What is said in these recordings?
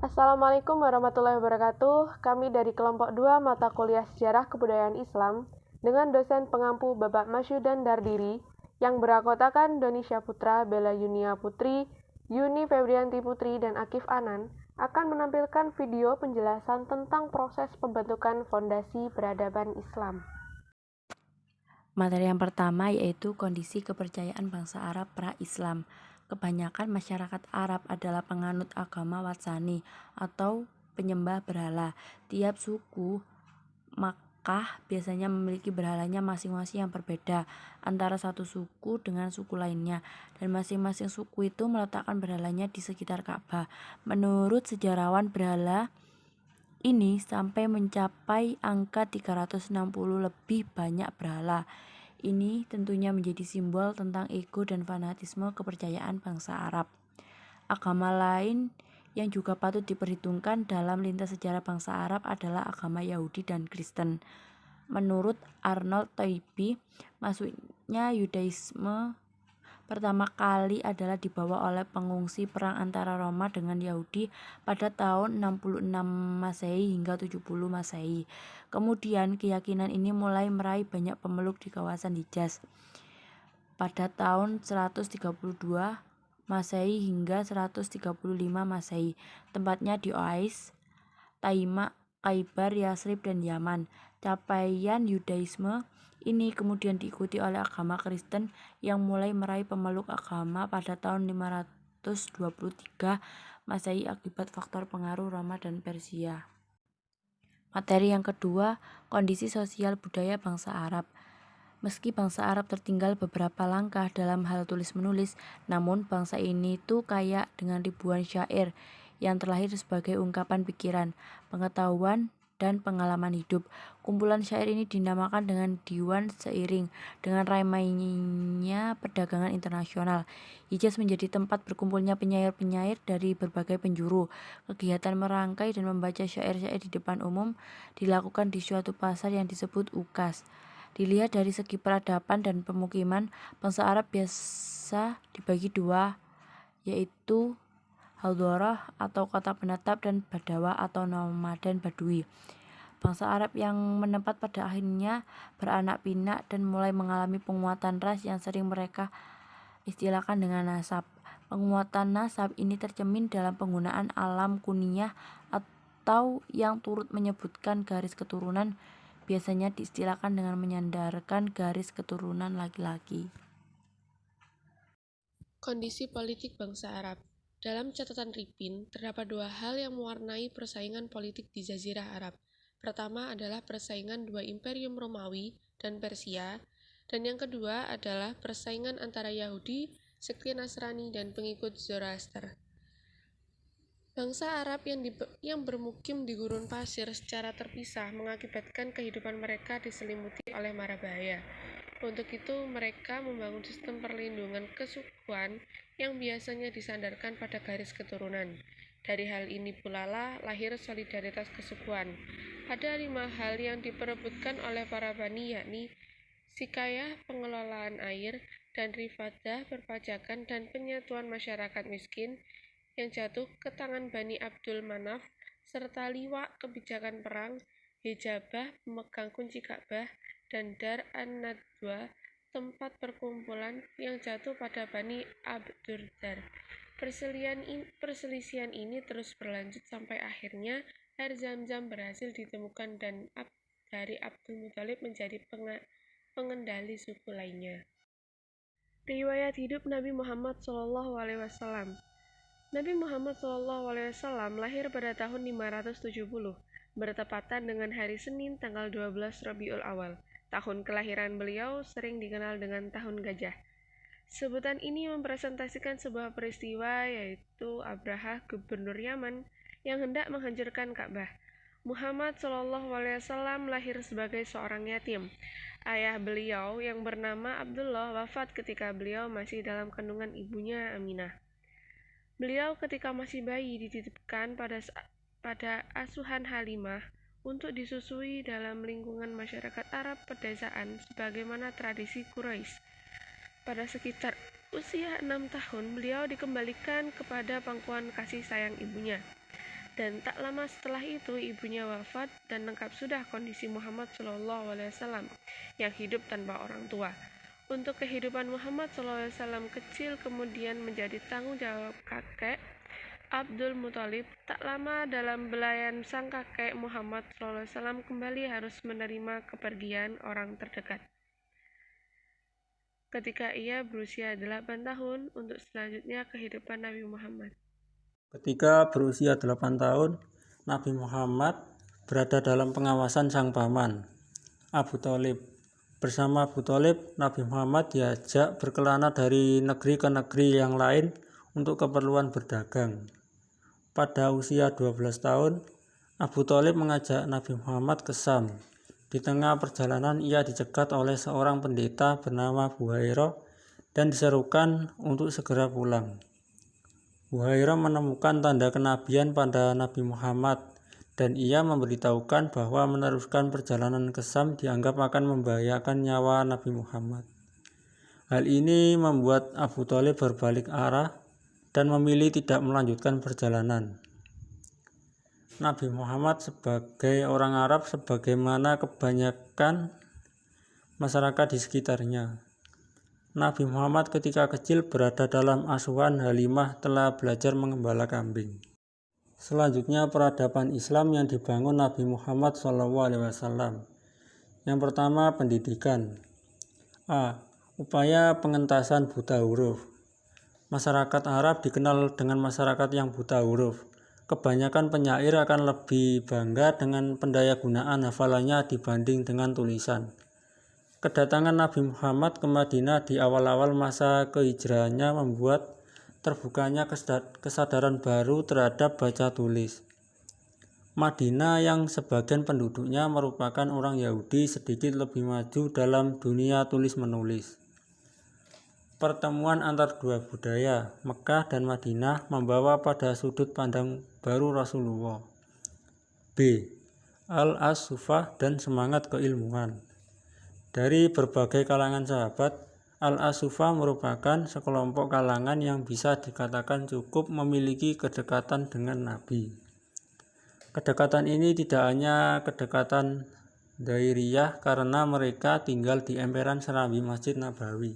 Assalamualaikum warahmatullahi wabarakatuh. Kami dari kelompok 2 mata kuliah Sejarah Kebudayaan Islam dengan dosen pengampu Bapak Masyudan Dardiri yang berakotakan Doni Syaputra, Bella Yunia Putri, Yuni Febrianti Putri, dan Akif Anan akan menampilkan video penjelasan tentang proses pembentukan fondasi peradaban Islam. Materi yang pertama yaitu kondisi kepercayaan bangsa Arab pra-Islam. Kebanyakan masyarakat Arab adalah penganut agama Watsani atau penyembah berhala. Tiap suku Makkah biasanya memiliki berhalanya masing-masing yang berbeda antara satu suku dengan suku lainnya, dan masing-masing suku itu meletakkan berhalanya di sekitar Ka'bah. Menurut sejarawan, berhala ini sampai mencapai angka 360 lebih banyak berhala. Ini tentunya menjadi simbol tentang ego dan fanatisme kepercayaan bangsa Arab. Agama lain yang juga patut diperhitungkan dalam lintas sejarah bangsa Arab adalah agama Yahudi dan Kristen. Menurut Arnold Toynbee, masuknya Yudaisme pertama kali adalah dibawa oleh pengungsi perang antara Roma dengan Yahudi pada tahun 66 Masehi hingga 70 Masehi. Kemudian keyakinan ini mulai meraih banyak pemeluk di kawasan Hijaz pada tahun 132 Masehi hingga 135 Masehi, tempatnya di Oais, Taima, Khaybar, Yasrib, dan Yaman. Capaian Yudaisme ini kemudian diikuti oleh agama Kristen yang mulai meraih pemeluk agama pada tahun 523 Masehi akibat faktor pengaruh Roma dan Persia. Materi yang kedua, kondisi sosial budaya bangsa Arab. Meski bangsa Arab tertinggal beberapa langkah dalam hal tulis-menulis, namun bangsa ini tuh kaya dengan ribuan syair yang terlahir sebagai ungkapan pikiran, pengetahuan, dan pengalaman hidup. Kumpulan syair ini dinamakan dengan Diwan Seiring dengan ramainya perdagangan internasional. Hijaz menjadi tempat berkumpulnya penyair-penyair dari berbagai penjuru. Kegiatan merangkai dan membaca syair-syair di depan umum dilakukan di suatu pasar yang disebut Ukas. Dilihat dari segi peradaban dan pemukiman, bangsa Arab biasa dibagi dua, yaitu Hadharah atau kota penetap dan Badawa atau nomaden Badui. Bangsa Arab yang menempat pada akhirnya beranak pinak dan mulai mengalami penguatan ras yang sering mereka istilahkan dengan nasab. Penguatan nasab ini tercermin dalam penggunaan alam kuniyah atau yang turut menyebutkan garis keturunan, biasanya diistilahkan dengan menyandarkan garis keturunan laki-laki. Kondisi politik bangsa Arab. Dalam catatan Ripin, terdapat dua hal yang mewarnai persaingan politik di Jazirah Arab. Pertama adalah persaingan dua imperium Romawi dan Persia, dan yang kedua adalah persaingan antara Yahudi, sekte Nasrani, dan pengikut Zoroaster. Bangsa Arab yang bermukim di gurun pasir secara terpisah mengakibatkan kehidupan mereka diselimuti oleh mara bahaya. Untuk itu, mereka membangun sistem perlindungan kesukuan yang biasanya disandarkan pada garis keturunan. Dari hal ini pula lah lahir solidaritas kesukuan. Ada 5 hal yang diperebutkan oleh para bani, yakni sikayah pengelolaan air, dan rifadah perpajakan dan penyatuan masyarakat miskin yang jatuh ke tangan Bani Abdul Manaf, serta liwak kebijakan perang, hijabah pemegang kunci Ka'bah, dan Dar an-Nadwa, tempat perkumpulan yang jatuh pada Bani Abdurdar. Perselisihan ini terus berlanjut sampai akhirnya air Zam-Zam berhasil ditemukan dan dari Abdul Muthalib menjadi pengendali suku lainnya. Riwayat hidup Nabi Muhammad SAW. Nabi Muhammad SAW lahir pada tahun 570, bertepatan dengan hari Senin tanggal 12 Rabiul Awal. Tahun kelahiran beliau sering dikenal dengan Tahun Gajah. Sebutan ini mempresentasikan sebuah peristiwa, yaitu Abraha, gubernur Yaman, yang hendak menghancurkan Ka'bah. Muhammad SAW lahir sebagai seorang yatim. Ayah beliau yang bernama Abdullah wafat ketika beliau masih dalam kandungan ibunya Aminah. Beliau ketika masih bayi dititipkan pada asuhan Halimah untuk disusui dalam lingkungan masyarakat Arab pedesaan sebagaimana tradisi Quraisy. Pada sekitar usia 6 tahun, beliau dikembalikan kepada pangkuan kasih sayang ibunya. Dan tak lama setelah itu ibunya wafat dan lengkap sudah kondisi Muhammad SAW yang hidup tanpa orang tua. Untuk kehidupan Muhammad SAW kecil kemudian menjadi tanggung jawab kakek Abdul Muthalib. Tak lama dalam belayan sang kakek, Muhammad SAW kembali harus menerima kepergian orang terdekat. Ketika ia berusia 8 tahun, untuk selanjutnya kehidupan Nabi Muhammad. Ketika berusia 8 tahun, Nabi Muhammad berada dalam pengawasan sang paman, Abu Thalib. Bersama Abu Thalib, Nabi Muhammad diajak berkelana dari negeri ke negeri yang lain untuk keperluan berdagang. Pada usia 12 tahun, Abu Thalib mengajak Nabi Muhammad ke Syam. Di tengah perjalanan ia dicegat oleh seorang pendeta bernama Buhairah dan diserukan untuk segera pulang. Buhairah menemukan tanda kenabian pada Nabi Muhammad dan ia memberitahukan bahwa meneruskan perjalanan ke Syam dianggap akan membahayakan nyawa Nabi Muhammad. Hal ini membuat Abu Thalib berbalik arah dan memilih tidak melanjutkan perjalanan. Nabi Muhammad sebagai orang Arab sebagaimana kebanyakan masyarakat di sekitarnya. Nabi Muhammad ketika kecil berada dalam asuhan Halimah telah belajar mengembala kambing. Selanjutnya peradaban Islam yang dibangun Nabi Muhammad SAW. Yang pertama, pendidikan. A. Upaya pengentasan buta huruf. Masyarakat Arab dikenal dengan masyarakat yang buta huruf. Kebanyakan penyair akan lebih bangga dengan pendayagunaan hafalannya dibanding dengan tulisan. Kedatangan Nabi Muhammad ke Madinah di awal-awal masa kehijrahannya membuat terbukanya kesadaran baru terhadap baca tulis. Madinah yang sebagian penduduknya merupakan orang Yahudi sedikit lebih maju dalam dunia tulis-menulis. Pertemuan antar dua budaya, Mekah dan Madinah, membawa pada sudut pandang baru Rasulullah. B. Al-As-Sufah dan semangat keilmuan. Dari berbagai kalangan sahabat, Al-As-Sufah merupakan sekelompok kalangan yang bisa dikatakan cukup memiliki kedekatan dengan Nabi. Kedekatan ini tidak hanya kedekatan dairiyah karena mereka tinggal di emperan serambi Masjid Nabawi,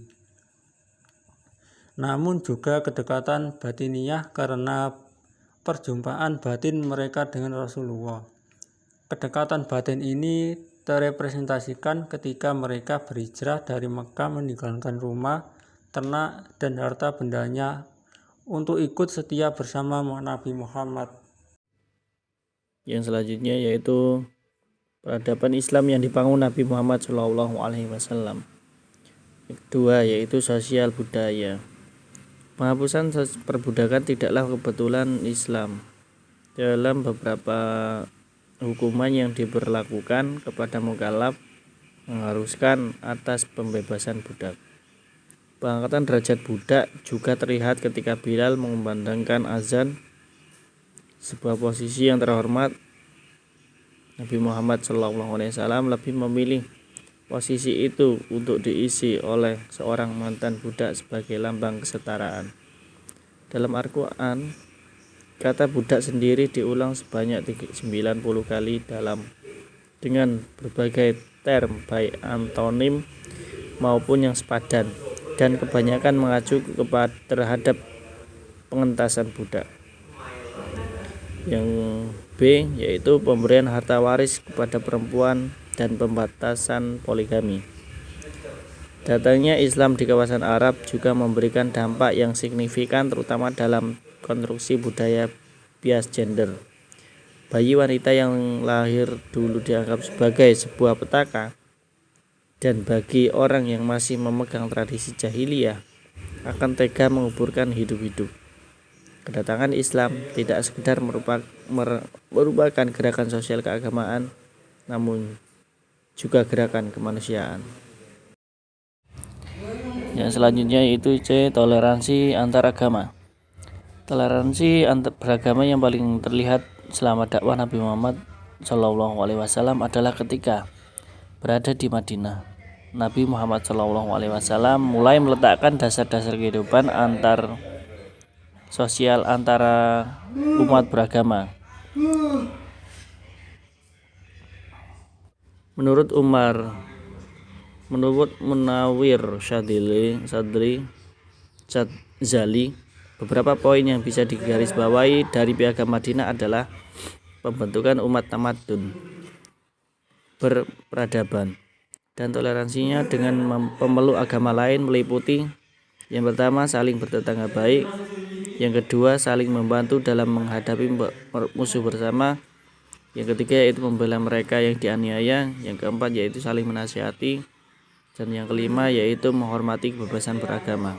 namun juga kedekatan batiniyah karena perjumpaan batin mereka dengan Rasulullah. Kedekatan batin ini terrepresentasikan ketika mereka berhijrah dari Mekah meninggalkan rumah, ternak, dan harta bendanya untuk ikut setia bersama Nabi Muhammad. Yang selanjutnya yaitu peradaban Islam yang dibangun Nabi Muhammad SAW. Kedua yaitu sosial budaya. Penghapusan perbudakan tidaklah kebetulan Islam. Dalam beberapa hukuman yang diberlakukan kepada mukallaf mengharuskan atas pembebasan budak. Pengangkatan derajat budak juga terlihat ketika Bilal mengumandangkan azan, sebuah posisi yang terhormat. Nabi Muhammad SAW lebih memilih posisi itu untuk diisi oleh seorang mantan budak sebagai lambang kesetaraan. Dalam Al-Quran, kata budak sendiri diulang sebanyak 90 kali dengan berbagai term baik antonim maupun yang sepadan, dan kebanyakan mengacu terhadap pengentasan budak. Yang B yaitu pemberian harta waris kepada perempuan dan pembatasan poligami. Datangnya Islam di kawasan Arab juga memberikan dampak yang signifikan terutama dalam konstruksi budaya bias gender. Bayi wanita yang lahir dulu dianggap sebagai sebuah petaka, dan bagi orang yang masih memegang tradisi jahiliyah akan tega menguburkan hidup-hidup. Kedatangan Islam tidak sekedar merupakan gerakan sosial keagamaan, namun juga gerakan kemanusiaan. Yang selanjutnya yaitu C. Toleransi antar agama. Toleransi antar beragama yang paling terlihat selama dakwah Nabi Muhammad SAW adalah ketika berada di Madinah. Nabi Muhammad SAW mulai meletakkan dasar-dasar kehidupan antar sosial antara umat beragama. Menurut Munawir Syadzali, beberapa poin yang bisa digarisbawahi dari Piagam Madinah adalah pembentukan umat tamadun, berperadaban, dan toleransinya dengan pemeluk agama lain meliputi: yang pertama, saling bertetangga baik; yang kedua, saling membantu dalam menghadapi musuh bersama; yang ketiga, yaitu membela mereka yang dianiaya; yang keempat, yaitu saling menasihati; dan yang kelima, yaitu menghormati kebebasan beragama;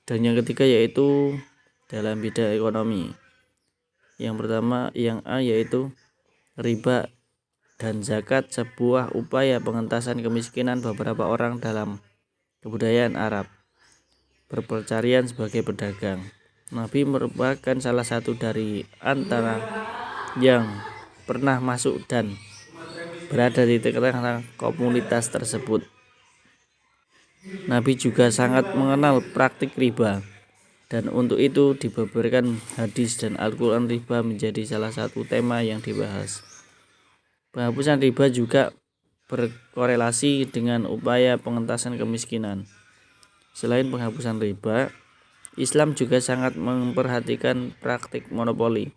dan yang ketiga, yaitu dalam bidang ekonomi. Yang pertama, yang A, yaitu riba dan zakat, sebuah upaya pengentasan kemiskinan beberapa orang dalam kebudayaan Arab, berpercarian sebagai pedagang. Nabi merupakan salah satu dari antara yang pernah masuk dan berada di tengah-tengah komunitas tersebut. Nabi juga sangat mengenal praktik riba, dan untuk itu dibeberkan hadis dan Al-Quran. Riba menjadi salah satu tema yang dibahas. Penghapusan riba juga berkorelasi dengan upaya pengentasan kemiskinan. Selain penghapusan riba, Islam juga sangat memperhatikan praktik monopoli.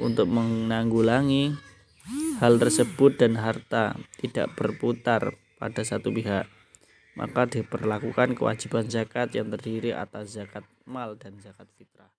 Untuk menanggulangi hal tersebut dan harta tidak berputar pada satu pihak, maka diperlakukan kewajiban zakat yang terdiri atas zakat mal dan zakat fitrah.